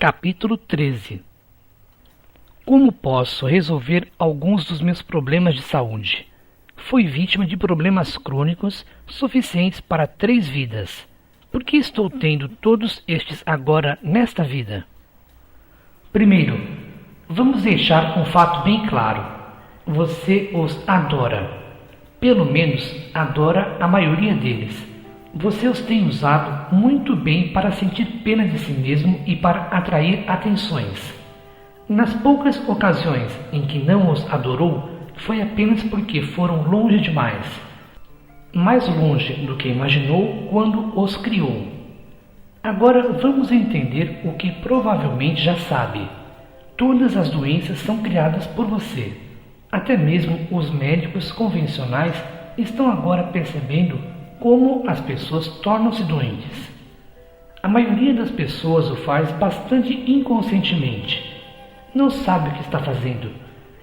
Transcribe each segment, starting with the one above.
Capítulo 13. Como posso resolver alguns dos meus problemas de saúde? Fui vítima de problemas crônicos suficientes para 3 vidas. Por que estou tendo todos estes agora nesta vida? Primeiro, vamos deixar um fato bem claro. Você os adora. Pelo menos adora a maioria deles. Você os tem usado muito bem para sentir pena de si mesmo e para atrair atenções. Nas poucas ocasiões em que não os adorou, foi apenas porque foram longe demais. Mais longe do que imaginou quando os criou. Agora vamos entender o que provavelmente já sabe. Todas as doenças são criadas por você. Até mesmo os médicos convencionais estão agora percebendo como as pessoas tornam-se doentes. A maioria das pessoas o faz bastante inconscientemente. Não sabe o que está fazendo.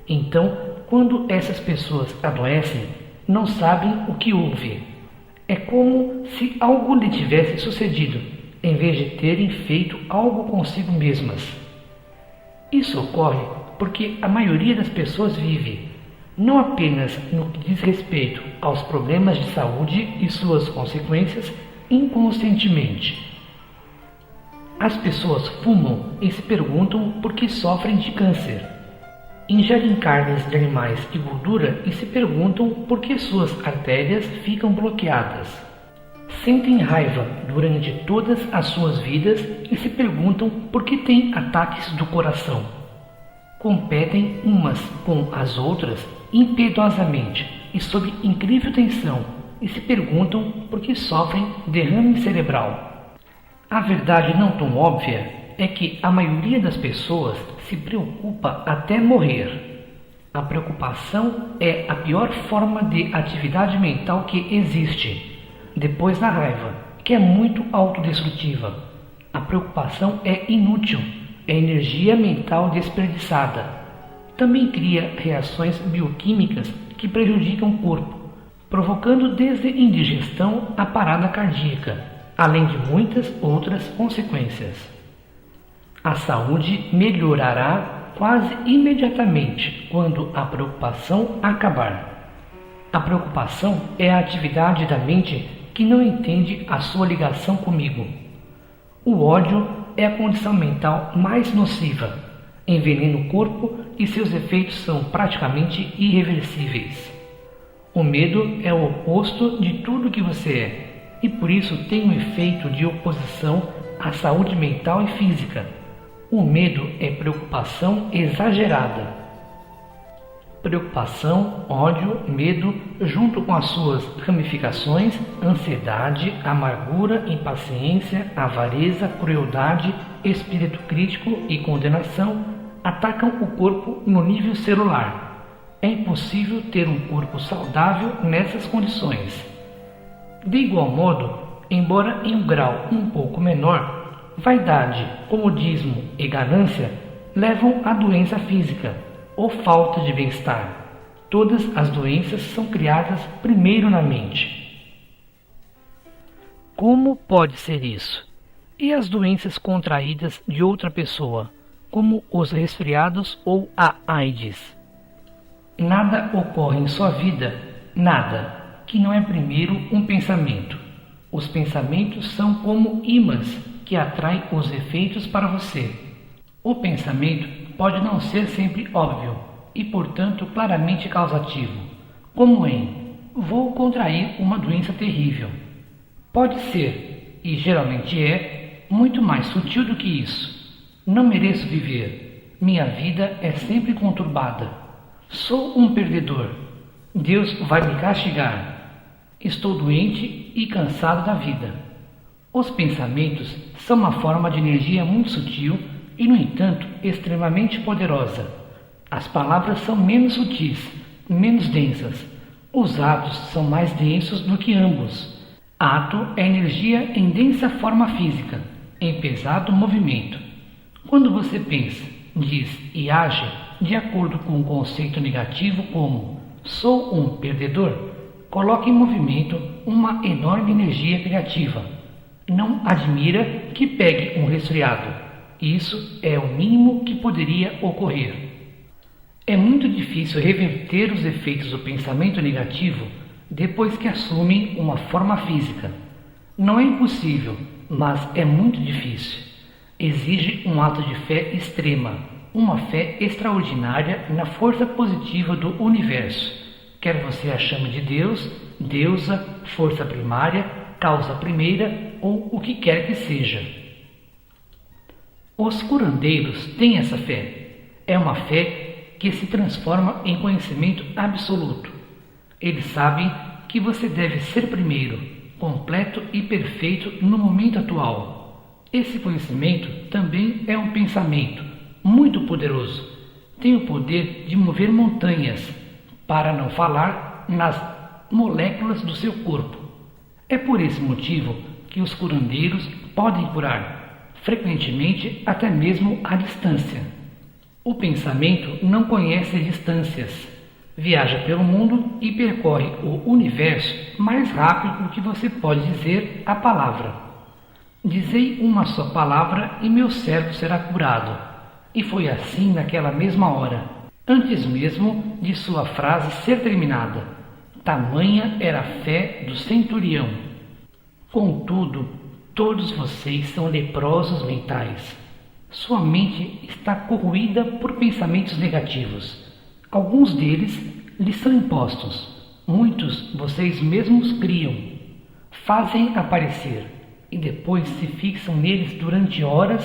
Então, quando essas pessoas adoecem, não sabem o que houve. É como se algo lhe tivesse sucedido, em vez de terem feito algo consigo mesmas. Isso ocorre porque a maioria das pessoas vive, não apenas no que diz respeito aos problemas de saúde e suas consequências, inconscientemente. As pessoas fumam e se perguntam por que sofrem de câncer. Ingerem carnes de animais e gordura e se perguntam por que suas artérias ficam bloqueadas. Sentem raiva durante todas as suas vidas e se perguntam por que têm ataques do coração. Competem umas com as outras impiedosamente e sob incrível tensão e se perguntam por que sofrem derrame cerebral. A verdade não tão óbvia é que a maioria das pessoas se preocupa até morrer. A preocupação é a pior forma de atividade mental que existe, depois da raiva, que é muito autodestrutiva. A preocupação é inútil, é energia mental desperdiçada. Também cria reações bioquímicas que prejudicam o corpo, provocando desde indigestão a parada cardíaca, além de muitas outras consequências. A saúde melhorará quase imediatamente quando a preocupação acabar. A preocupação é a atividade da mente que não entende a sua ligação comigo. O ódio é a condição mental mais nociva. Envenena o corpo e seus efeitos são praticamente irreversíveis. O medo é o oposto de tudo que você é e por isso tem um efeito de oposição à saúde mental e física. O medo é preocupação exagerada. Preocupação, ódio, medo, junto com as suas ramificações, ansiedade, amargura, impaciência, avareza, crueldade, espírito crítico e condenação, atacam o corpo no nível celular. É impossível ter um corpo saudável nessas condições. De igual modo, embora em um grau um pouco menor, vaidade, comodismo e ganância levam à doença física ou falta de bem-estar. Todas as doenças são criadas primeiro na mente. Como pode ser isso? E as doenças contraídas de outra pessoa, como os resfriados ou a AIDS? Nada ocorre em sua vida, nada, que não é primeiro um pensamento. Os pensamentos são como ímãs que atraem os efeitos para você. O pensamento pode não ser sempre óbvio e, portanto, claramente causativo, como em vou contrair uma doença terrível. Pode ser, e geralmente é, muito mais sutil do que isso. Não mereço viver. Minha vida é sempre conturbada. Sou um perdedor. Deus vai me castigar. Estou doente e cansado da vida. Os pensamentos são uma forma de energia muito sutil e, no entanto, extremamente poderosa. As palavras são menos sutis, menos densas. Os atos são mais densos do que ambos. Ato é energia em densa forma física, em pesado movimento. Quando você pensa, diz e age de acordo com um conceito negativo como sou um perdedor, coloque em movimento uma enorme energia criativa. Não admira que pegue um resfriado. Isso é o mínimo que poderia ocorrer. É muito difícil reverter os efeitos do pensamento negativo depois que assumem uma forma física. Não é impossível, mas é muito difícil. Exige um ato de fé extrema, uma fé extraordinária na força positiva do universo. Quer você a chame de Deus, deusa, força primária, causa primeira ou o que quer que seja. Os curandeiros têm essa fé. É uma fé que se transforma em conhecimento absoluto. Eles sabem que você deve ser primeiro, completo e perfeito no momento atual. Esse conhecimento também é um pensamento muito poderoso. Tem o poder de mover montanhas, para não falar nas moléculas do seu corpo. É por esse motivo que os curandeiros podem curar, frequentemente até mesmo à distância. O pensamento não conhece distâncias. Viaja pelo mundo e percorre o universo mais rápido do que você pode dizer a palavra. Dizei uma só palavra e meu servo será curado. E foi assim naquela mesma hora, antes mesmo de sua frase ser terminada. Tamanha era a fé do centurião. Contudo, todos vocês são leprosos mentais. Sua mente está corroída por pensamentos negativos. Alguns deles lhes são impostos. Muitos vocês mesmos criam, fazem aparecer e depois se fixam neles durante horas,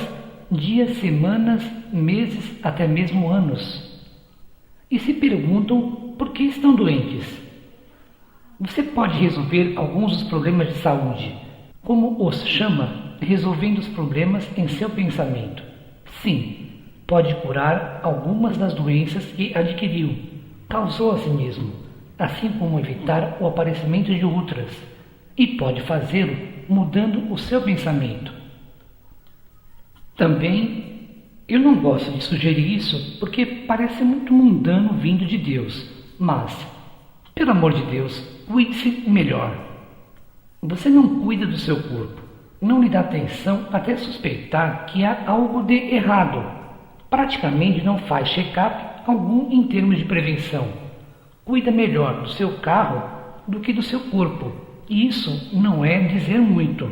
dias, semanas, meses, até mesmo anos. E se perguntam por que estão doentes. Você pode resolver alguns dos problemas de saúde, como os chama, resolvendo os problemas em seu pensamento. Sim, pode curar algumas das doenças que adquiriu, causou a si mesmo, assim como evitar o aparecimento de outras, e pode fazê-lo mudando o seu pensamento. Também, eu não gosto de sugerir isso porque parece muito mundano vindo de Deus, mas, pelo amor de Deus, cuide-se melhor. Você não cuida do seu corpo, não lhe dá atenção até suspeitar que há algo de errado. Praticamente não faz check-up algum em termos de prevenção. Cuida melhor do seu carro do que do seu corpo, e isso não é dizer muito.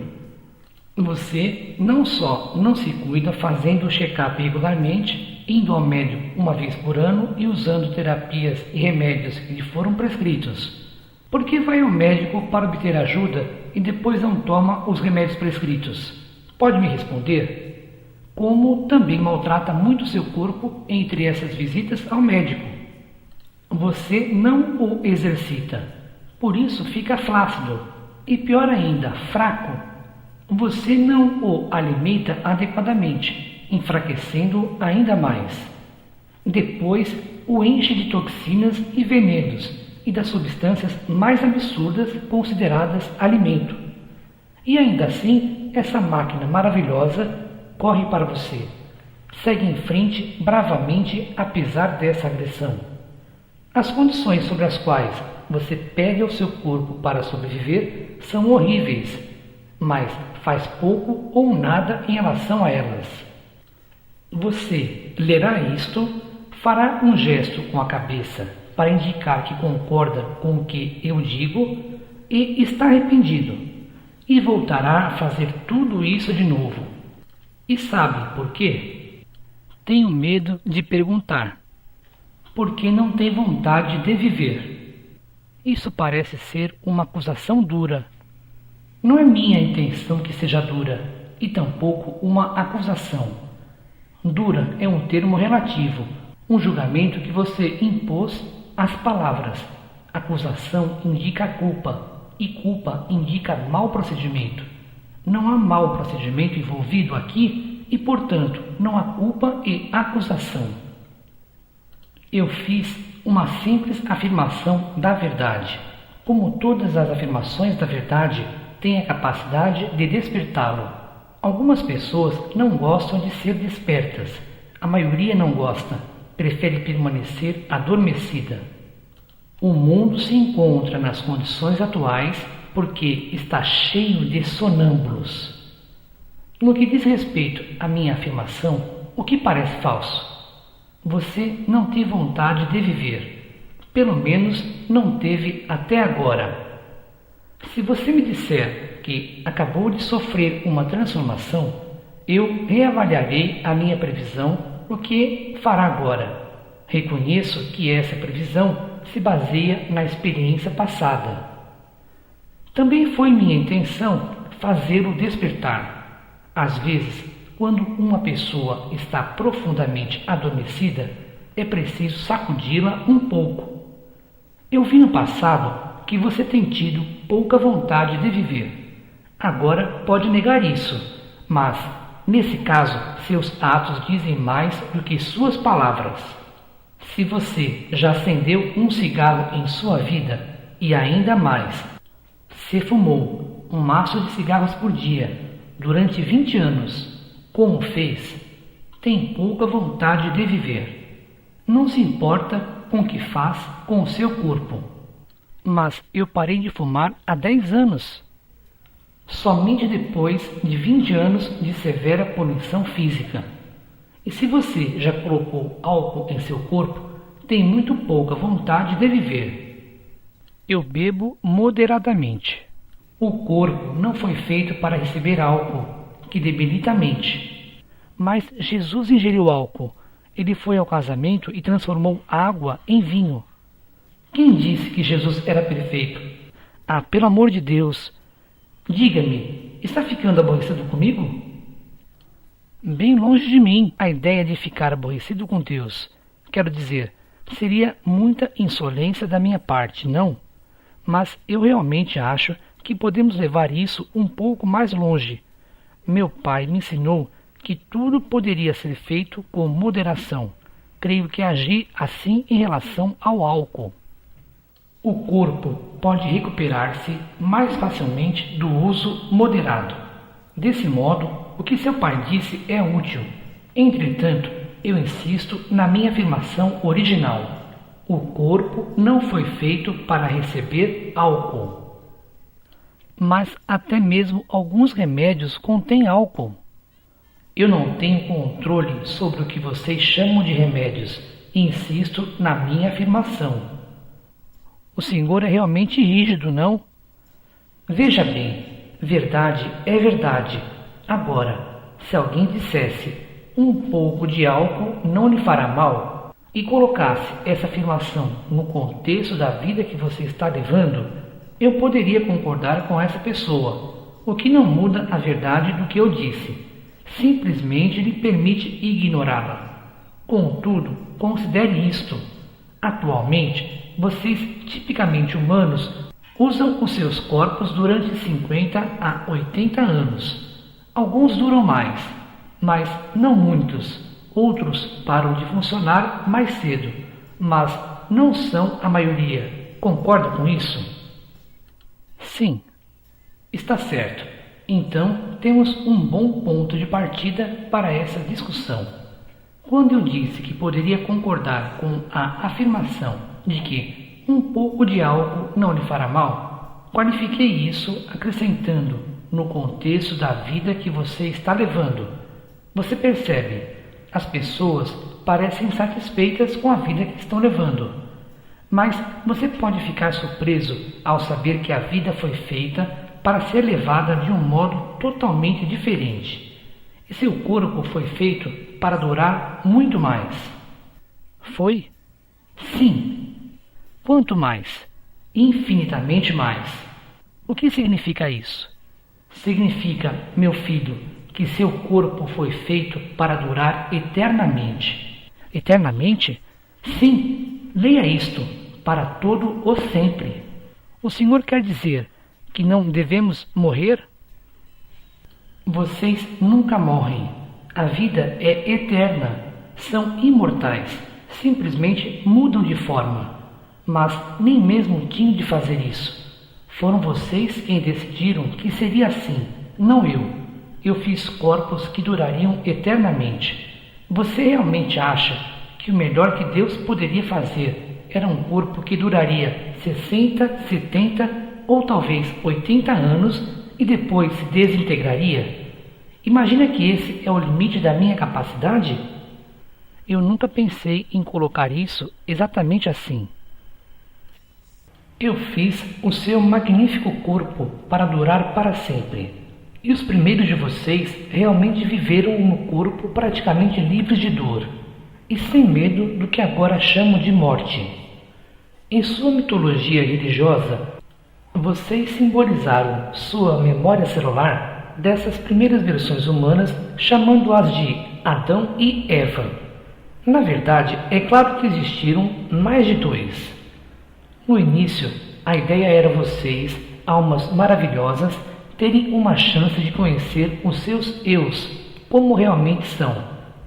Você não só não se cuida fazendo o check-up regularmente, indo ao médico uma vez por ano e usando terapias e remédios que lhe foram prescritos. Por que vai ao médico para obter ajuda e depois não toma os remédios prescritos? Pode me responder? Como também maltrata muito seu corpo entre essas visitas ao médico. Você não o exercita, por isso fica flácido e, pior ainda, fraco. Você não o alimenta adequadamente, enfraquecendo-o ainda mais. Depois o enche de toxinas e venenos e das substâncias mais absurdas consideradas alimento. E ainda assim, essa máquina maravilhosa corre para você. Segue em frente bravamente apesar dessa agressão. As condições sobre as quais você pega o seu corpo para sobreviver são horríveis, mas faz pouco ou nada em relação a elas. Você lerá isto, fará um gesto com a cabeça para indicar que concorda com o que eu digo e está arrependido, e voltará a fazer tudo isso de novo. E sabe por quê? Tenho medo de perguntar. Porque não tem vontade de viver. Isso parece ser uma acusação dura. Não é minha intenção que seja dura, e tampouco uma acusação. Dura é um termo relativo, um julgamento que você impôs às palavras. Acusação indica culpa, e culpa indica mau procedimento. Não há mau procedimento envolvido aqui e, portanto, não há culpa e acusação. Eu fiz uma simples afirmação da verdade. Como todas as afirmações da verdade têm a capacidade de despertá-lo. Algumas pessoas não gostam de ser despertas. A maioria não gosta, prefere permanecer adormecida. O mundo se encontra nas condições atuais porque está cheio de sonâmbulos. No que diz respeito à minha afirmação, o que parece falso? Você não tem vontade de viver. Pelo menos não teve até agora. Se você me disser que acabou de sofrer uma transformação, eu reavaliarei a minha previsão no que fará agora. Reconheço que essa previsão se baseia na experiência passada. Também foi minha intenção fazê-lo despertar. Às vezes, quando uma pessoa está profundamente adormecida, é preciso sacudi-la um pouco. Eu vi no passado que você tem tido pouca vontade de viver. Agora pode negar isso, mas, nesse caso, seus atos dizem mais do que suas palavras. Se você já acendeu um cigarro em sua vida, e ainda mais, se fumou um maço de cigarros por dia durante 20 anos, como fez, tem pouca vontade de viver. Não se importa com o que faz com o seu corpo. Mas eu parei de fumar há 10 anos. Somente depois de 20 anos de severa poluição física. E se você já colocou álcool em seu corpo, tem muito pouca vontade de viver. Eu bebo moderadamente. O corpo não foi feito para receber álcool, que debilita a mente. Mas Jesus ingeriu álcool. Ele foi ao casamento e transformou água em vinho. Quem disse que Jesus era perfeito? Ah, pelo amor de Deus! Diga-me, está ficando aborrecido comigo? Bem longe de mim a ideia de ficar aborrecido com Deus. Quero dizer, seria muita insolência da minha parte, não? Mas eu realmente acho que podemos levar isso um pouco mais longe. Meu pai me ensinou que tudo poderia ser feito com moderação. Creio que agi assim em relação ao álcool. O corpo pode recuperar-se mais facilmente do uso moderado. Desse modo, o que seu pai disse é útil. Entretanto, eu insisto na minha afirmação original. O corpo não foi feito para receber álcool. Mas até mesmo alguns remédios contêm álcool. Eu não tenho controle sobre o que vocês chamam de remédios e insisto na minha afirmação. O senhor é realmente rígido, não? Veja bem, verdade é verdade. Agora, se alguém dissesse um pouco de álcool não lhe fará mal e colocasse essa afirmação no contexto da vida que você está levando, eu poderia concordar com essa pessoa, o que não muda a verdade do que eu disse. Simplesmente lhe permite ignorá-la. Contudo, considere isto. Atualmente, vocês, tipicamente humanos, usam os seus corpos durante 50 a 80 anos. Alguns duram mais, mas não muitos. Outros param de funcionar mais cedo, mas não são a maioria. Concorda com isso? Sim, está certo. Então, temos um bom ponto de partida para essa discussão. Quando eu disse que poderia concordar com a afirmação de que um pouco de álcool não lhe fará mal, qualifiquei isso acrescentando no contexto da vida que você está levando. Você percebe, as pessoas parecem satisfeitas com a vida que estão levando. Mas você pode ficar surpreso ao saber que a vida foi feita para ser levada de um modo totalmente diferente. E seu corpo foi feito para durar muito mais. Foi? Sim. Quanto mais? Infinitamente mais. O que significa isso? Significa, meu filho, que seu corpo foi feito para durar eternamente. Eternamente? Sim, leia isto. Para todo o sempre. O senhor quer dizer que não devemos morrer? Vocês nunca morrem. A vida é eterna. São imortais. Simplesmente mudam de forma. Mas nem mesmo tinham de fazer isso. Foram vocês quem decidiram que seria assim, não eu. Eu fiz corpos que durariam eternamente. Você realmente acha que o melhor que Deus poderia fazer era um corpo que duraria 60, 70 ou talvez 80 anos e depois se desintegraria? Imagina que esse é o limite da minha capacidade? Eu nunca pensei em colocar isso exatamente assim. Eu fiz o seu magnífico corpo para durar para sempre. E os primeiros de vocês realmente viveram no corpo praticamente livres de dor e sem medo do que agora chamo de morte. Em sua mitologia religiosa, vocês simbolizaram sua memória celular dessas primeiras versões humanas, chamando-as de Adão e Eva. Na verdade, é claro que existiram mais de dois. No início, a ideia era vocês, almas maravilhosas, terem uma chance de conhecer os seus eus, como realmente são,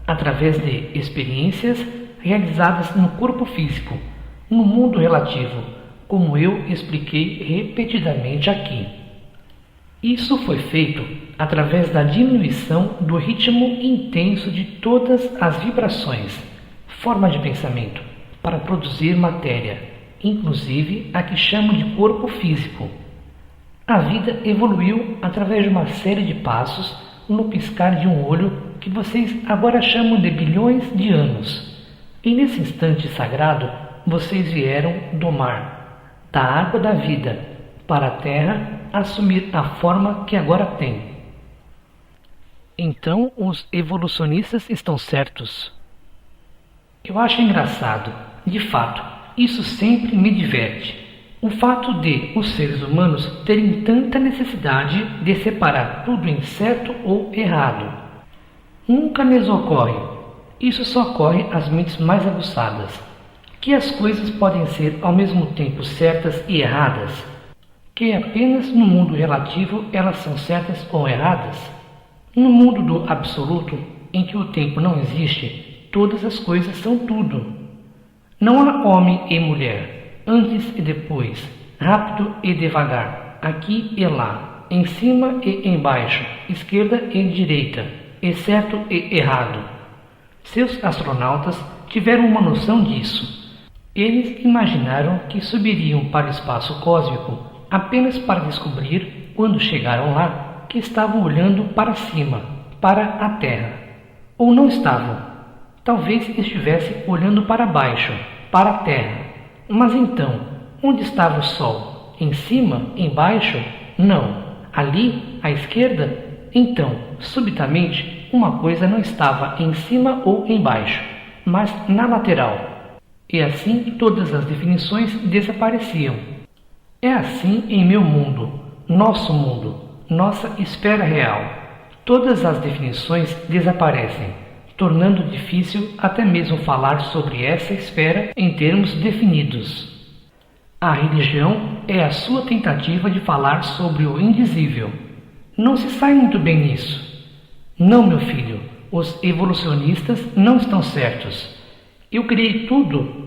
através de experiências realizadas no corpo físico, no mundo relativo, como eu expliquei repetidamente aqui. Isso foi feito através da diminuição do ritmo intenso de todas as vibrações, forma de pensamento, para produzir matéria, inclusive a que chamo de corpo físico. A vida evoluiu através de uma série de passos no piscar de um olho que vocês agora chamam de bilhões de anos. E nesse instante sagrado, vocês vieram do mar, da água da vida, para a terra assumir a forma que agora tem. Então os evolucionistas estão certos. Eu acho engraçado. De fato, isso sempre me diverte. O fato de os seres humanos terem tanta necessidade de separar tudo em certo ou errado. Nunca lhes ocorre. Isso só ocorre às mentes mais aguçadas. Que as coisas podem ser ao mesmo tempo certas e erradas. Que apenas no mundo relativo elas são certas ou erradas. No mundo do absoluto, em que o tempo não existe, todas as coisas são tudo. Não há homem e mulher, antes e depois, rápido e devagar, aqui e lá, em cima e embaixo, esquerda e direita, e certo e errado. Seus astronautas tiveram uma noção disso. Eles imaginaram que subiriam para o espaço cósmico apenas para descobrir, quando chegaram lá, que estavam olhando para cima, para a Terra. Ou não estavam. Talvez estivessem olhando para baixo, para a Terra. Mas então, onde estava o Sol? Em cima? Embaixo? Não. Ali, à esquerda? Então, subitamente, uma coisa não estava em cima ou embaixo, mas na lateral. E assim todas as definições desapareciam. É assim em meu mundo, nosso mundo, nossa esfera real. Todas as definições desaparecem, tornando difícil até mesmo falar sobre essa esfera em termos definidos. A religião é a sua tentativa de falar sobre o indizível. Não se sai muito bem nisso. Não, meu filho, os evolucionistas não estão certos. Eu criei tudo,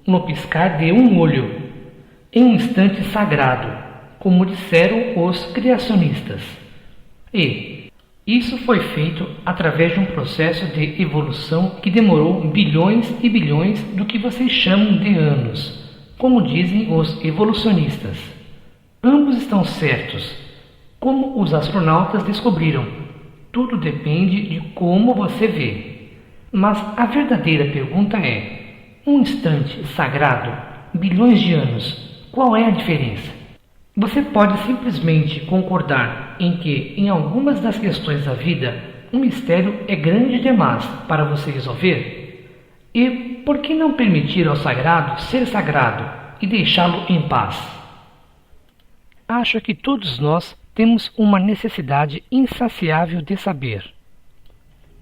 no piscar de um olho, em um instante sagrado, como disseram os criacionistas. E isso foi feito através de um processo de evolução que demorou bilhões e bilhões do que vocês chamam de anos, como dizem os evolucionistas. Ambos estão certos. Como os astronautas descobriram, tudo depende de como você vê. Mas a verdadeira pergunta é: um instante sagrado, bilhões de anos, qual é a diferença? Você pode simplesmente concordar em que, em algumas das questões da vida, um mistério é grande demais para você resolver? E por que não permitir ao sagrado ser sagrado e deixá-lo em paz? Acho que todos nós temos uma necessidade insaciável de saber.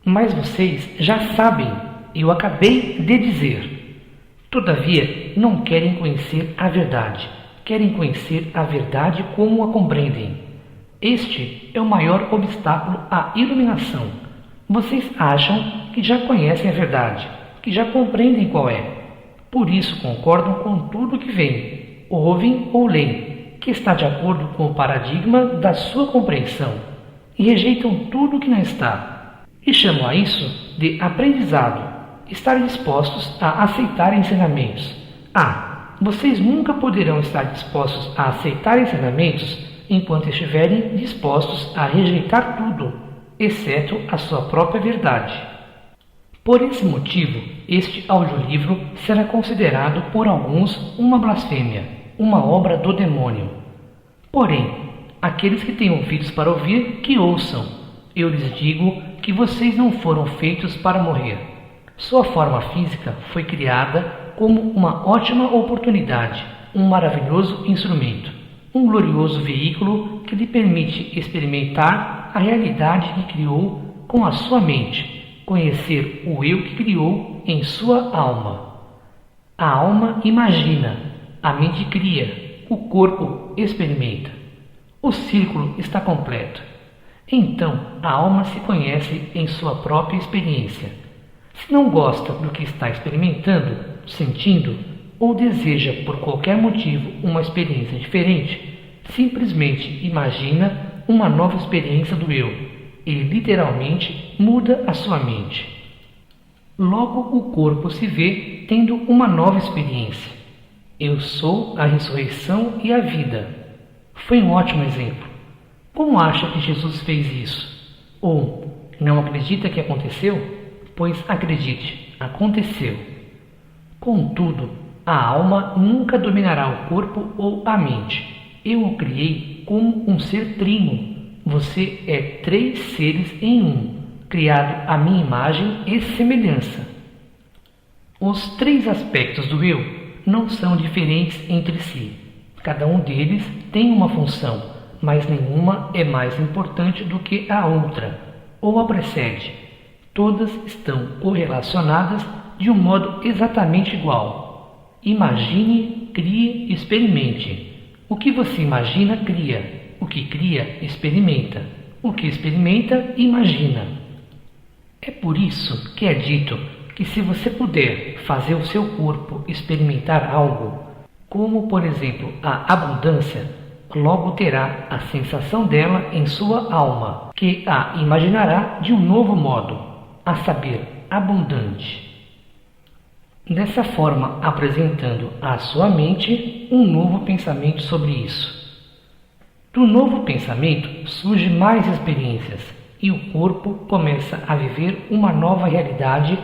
Mas vocês já sabem, eu acabei de dizer. Todavia, não querem conhecer a verdade. Querem conhecer a verdade como a compreendem. Este é o maior obstáculo à iluminação. Vocês acham que já conhecem a verdade, que já compreendem qual é. Por isso concordam com tudo que vem, ouvem ou leem, que está de acordo com o paradigma da sua compreensão, e rejeitam tudo que não está. E chamam a isso de aprendizado, estar dispostos a aceitar ensinamentos. Vocês nunca poderão estar dispostos a aceitar ensinamentos enquanto estiverem dispostos a rejeitar tudo, exceto a sua própria verdade. Por esse motivo, este audiolivro será considerado por alguns uma blasfêmia, uma obra do demônio. Porém, aqueles que têm ouvidos para ouvir, que ouçam. Eu lhes digo que vocês não foram feitos para morrer. Sua forma física foi criada como uma ótima oportunidade, um maravilhoso instrumento, um glorioso veículo que lhe permite experimentar a realidade que criou com a sua mente, conhecer o eu que criou em sua alma. A alma imagina, a mente cria, o corpo experimenta. O círculo está completo. Então, a alma se conhece em sua própria experiência. Se não gosta do que está experimentando, sentindo, ou deseja por qualquer motivo uma experiência diferente, simplesmente imagina uma nova experiência do eu e literalmente muda a sua mente. Logo o corpo se vê tendo uma nova experiência. Eu sou a ressurreição e a vida. Foi um ótimo exemplo. Como acha que Jesus fez isso? Ou não acredita que aconteceu? Pois acredite, aconteceu. Contudo, a alma nunca dominará o corpo ou a mente. Eu o criei como um ser trino. Você é 3 seres em um, criado à minha imagem e semelhança. Os 3 aspectos do eu não são diferentes entre si. Cada um deles tem uma função, mas nenhuma é mais importante do que a outra, ou a precede. Todas estão correlacionadas de um modo exatamente igual. Imagine, crie, experimente. O que você imagina, cria. O que cria, experimenta. O que experimenta, imagina. É por isso que é dito que se você puder fazer o seu corpo experimentar algo, como por exemplo a abundância, logo terá a sensação dela em sua alma, que a imaginará de um novo modo, a saber, abundante. Dessa forma, apresentando à sua mente um novo pensamento sobre isso. Do novo pensamento surgem mais experiências e o corpo começa a viver uma nova realidade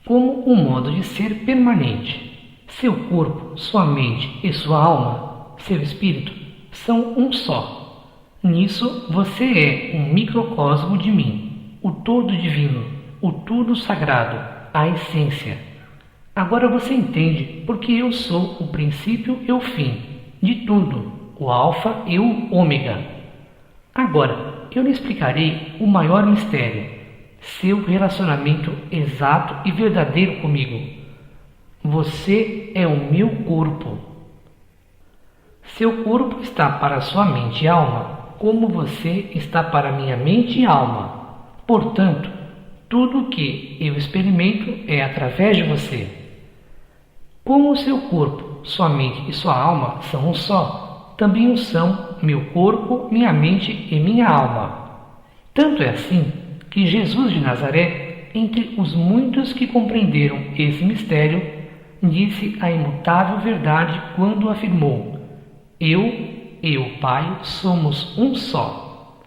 como um modo de ser permanente. Seu corpo, sua mente e sua alma, seu espírito, são um só. Nisso você é um microcosmo de mim, o todo divino, o tudo sagrado, a essência. Agora você entende porque eu sou o princípio e o fim de tudo, o alfa e o ômega. Agora eu lhe explicarei o maior mistério, seu relacionamento exato e verdadeiro comigo. Você é o meu corpo. Seu corpo está para sua mente e alma, como você está para minha mente e alma. Portanto, tudo o que eu experimento é através de você. Como o seu corpo, sua mente e sua alma são um só, também o são meu corpo, minha mente e minha alma. Tanto é assim que Jesus de Nazaré, entre os muitos que compreenderam esse mistério, disse a imutável verdade quando afirmou: Eu e o Pai somos um só.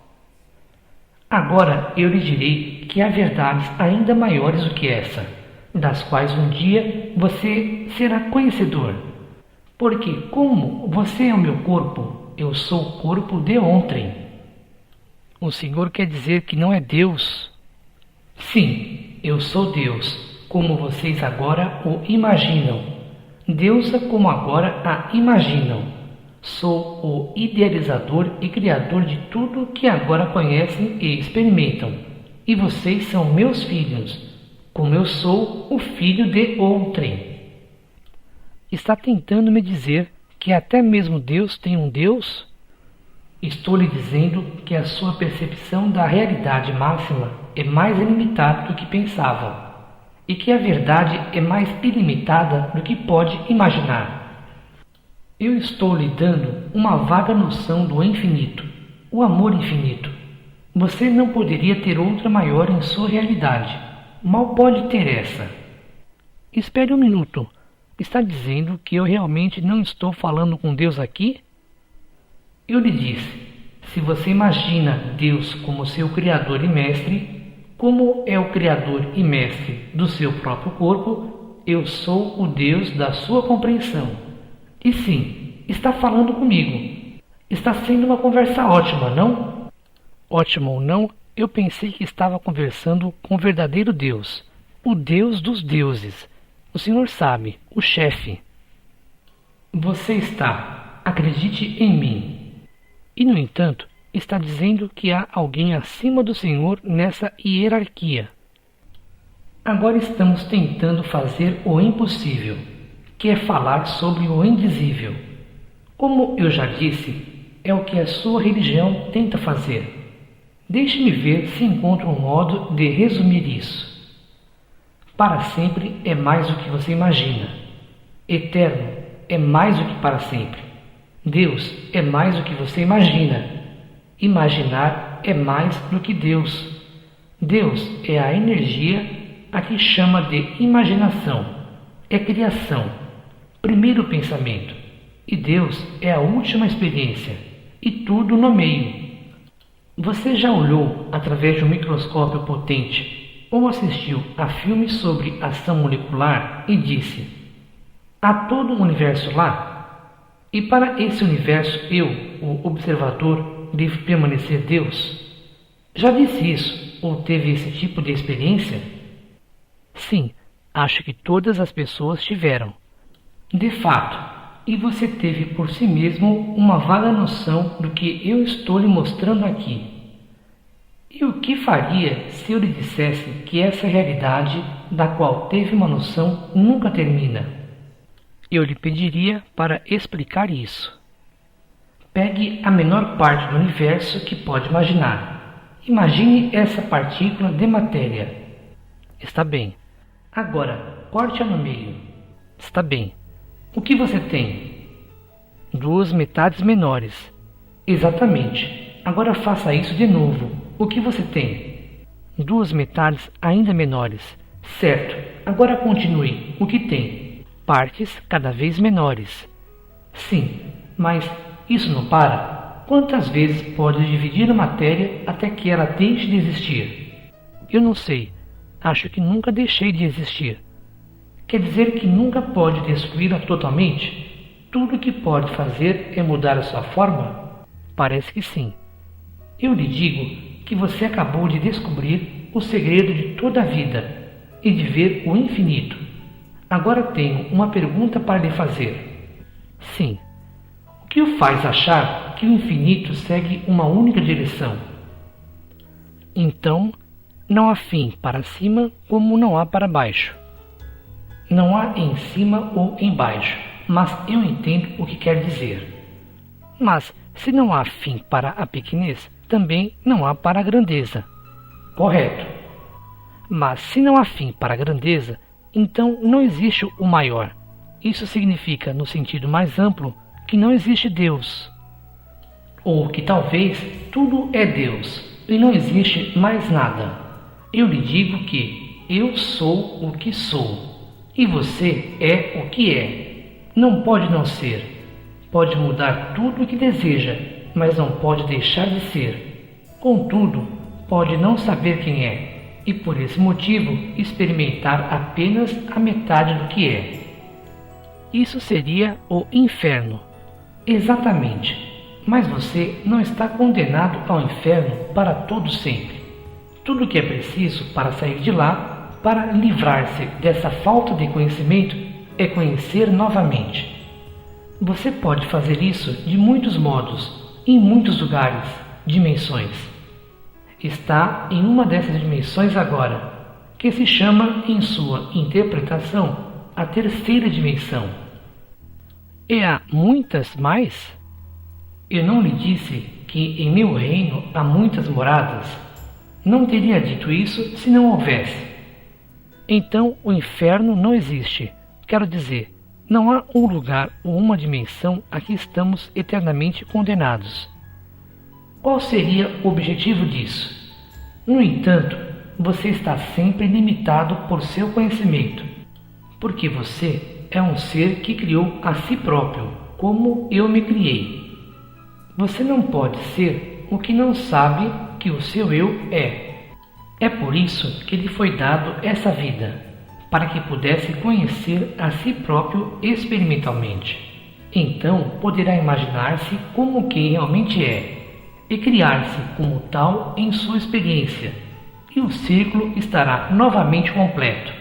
Agora eu lhe direi que há verdades ainda maiores do que essa, das quais um dia você será conhecedor. Porque como você é o meu corpo, eu sou o corpo de ontem. O Senhor quer dizer que não é Deus? Sim, eu sou Deus, como vocês agora o imaginam. Deusa como agora a imaginam. Sou o idealizador e criador de tudo que agora conhecem e experimentam. E vocês são meus filhos, como eu sou o filho de outrem. Está tentando me dizer que até mesmo Deus tem um Deus? Estou lhe dizendo que a sua percepção da realidade máxima é mais ilimitada do que pensava, e que a verdade é mais ilimitada do que pode imaginar. Eu estou lhe dando uma vaga noção do infinito, o amor infinito. Você não poderia ter outra maior em sua realidade. Mal pode ter essa. Espere um minuto. Está dizendo que eu realmente não estou falando com Deus aqui? Eu lhe disse, Se você imagina Deus como seu Criador e Mestre, como é o Criador e Mestre do seu próprio corpo, eu sou o Deus da sua compreensão. E sim, está falando comigo. Está sendo uma conversa ótima, não? Ótima ou não, eu pensei que estava conversando com o verdadeiro Deus, o Deus dos deuses. O senhor sabe, o chefe. Você está, acredite em mim. E, no entanto, está dizendo que há alguém acima do Senhor nessa hierarquia. Agora estamos tentando fazer o impossível, que é falar sobre o indizível. Como eu já disse, é o que a sua religião tenta fazer. Deixe-me ver se encontro um modo de resumir isso. Para sempre é mais do que você imagina. Eterno é mais do que para sempre. Deus é mais do que você imagina. Imaginar é mais do que Deus. Deus é a energia a que chama de imaginação. É criação, primeiro pensamento. E Deus é a última experiência. E tudo no meio. Você já olhou através de um microscópio potente ou assistiu a filmes sobre ação molecular e disse: há todo um universo lá? E para esse universo eu, o observador, devo permanecer Deus? Já disse isso ou teve esse tipo de experiência? Sim, acho que todas as pessoas tiveram. De fato, e você teve por si mesmo uma vaga noção do que eu estou lhe mostrando aqui. E o que faria se eu lhe dissesse que essa realidade, da qual teve uma noção, nunca termina? Eu lhe pediria para explicar isso. Pegue a menor parte do universo que pode imaginar. Imagine essa partícula de matéria. Está bem. Agora, corte-a no meio. Está bem. O que você tem? 2 metades menores. Exatamente. Agora faça isso de novo. O que você tem? 2 metades ainda menores. Certo. Agora continue. O que tem? Partes cada vez menores. Sim, mas isso não para? Quantas vezes pode dividir a matéria até que ela deixe de existir? Eu não sei. Acho que nunca deixei de existir. Quer dizer que nunca pode destruí-la totalmente? Tudo o que pode fazer é mudar a sua forma? Parece que sim. Eu lhe digo que você acabou de descobrir o segredo de toda a vida e de ver o infinito. Agora tenho uma pergunta para lhe fazer. Sim. O que o faz achar que o infinito segue uma única direção? Então, não há fim para cima como não há para baixo. Não há em cima ou embaixo, mas eu entendo o que quer dizer. Mas, se não há fim para a pequenez, também não há para a grandeza. Correto. Mas, se não há fim para a grandeza, então não existe o maior. Isso significa, no sentido mais amplo, que não existe Deus. Ou que talvez tudo é Deus e não existe mais nada. Eu lhe digo que eu sou o que sou e você é o que é. Não pode não ser. Pode mudar tudo o que deseja, mas não pode deixar de ser. Contudo, pode não saber quem é. E por esse motivo experimentar apenas a metade do que é. Isso seria o inferno. Exatamente. Mas você não está condenado ao inferno para todo sempre. Tudo o que é preciso para sair de lá, para livrar-se dessa falta de conhecimento, é conhecer novamente. Você pode fazer isso de muitos modos, em muitos lugares, dimensões. Está em uma dessas dimensões agora, que se chama, em sua interpretação, a terceira dimensão. E há muitas mais? Eu não lhe disse que em meu reino há muitas moradas? Não teria dito isso se não houvesse. Então o inferno não existe. Quero dizer, não há um lugar ou uma dimensão a que estamos eternamente condenados. Qual seria o objetivo disso? No entanto, você está sempre limitado por seu conhecimento, porque você é um ser que criou a si próprio, como eu me criei. Você não pode ser o que não sabe que o seu eu é. É por isso que lhe foi dado essa vida, para que pudesse conhecer a si próprio experimentalmente. Então poderá imaginar-se como quem realmente é e criar-se como tal em sua experiência, e o círculo estará novamente completo,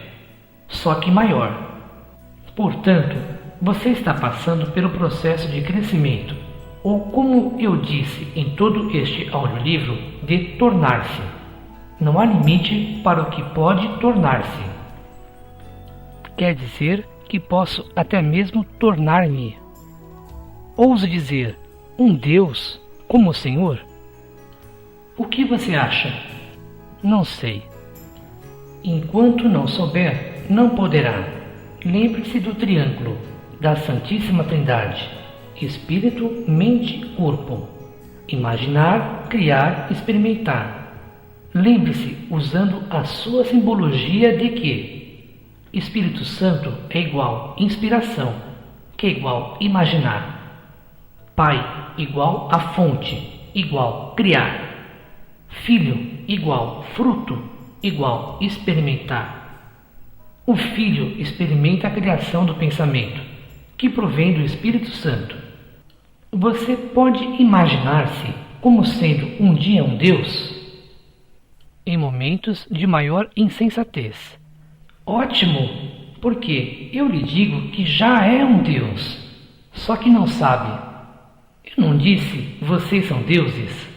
só que maior. Portanto, você está passando pelo processo de crescimento, ou como eu disse em todo este audiolivro, de tornar-se. Não há limite para o que pode tornar-se. Quer dizer que posso até mesmo tornar-me. Ouso dizer, um Deus como o Senhor? O que você acha? Não sei. Enquanto não souber, não poderá. Lembre-se do triângulo, da Santíssima Trindade: Espírito, Mente, Corpo. Imaginar, criar, experimentar. Lembre-se usando a sua simbologia de que Espírito Santo é igual inspiração, que é igual imaginar. Pai igual a fonte, igual criar. Filho igual fruto, igual experimentar. O Filho experimenta a criação do pensamento, que provém do Espírito Santo. Você pode imaginar-se como sendo um dia um Deus? Em momentos de maior insensatez. Ótimo, porque eu lhe digo que já é um Deus, só que não sabe. Eu não disse vocês são deuses?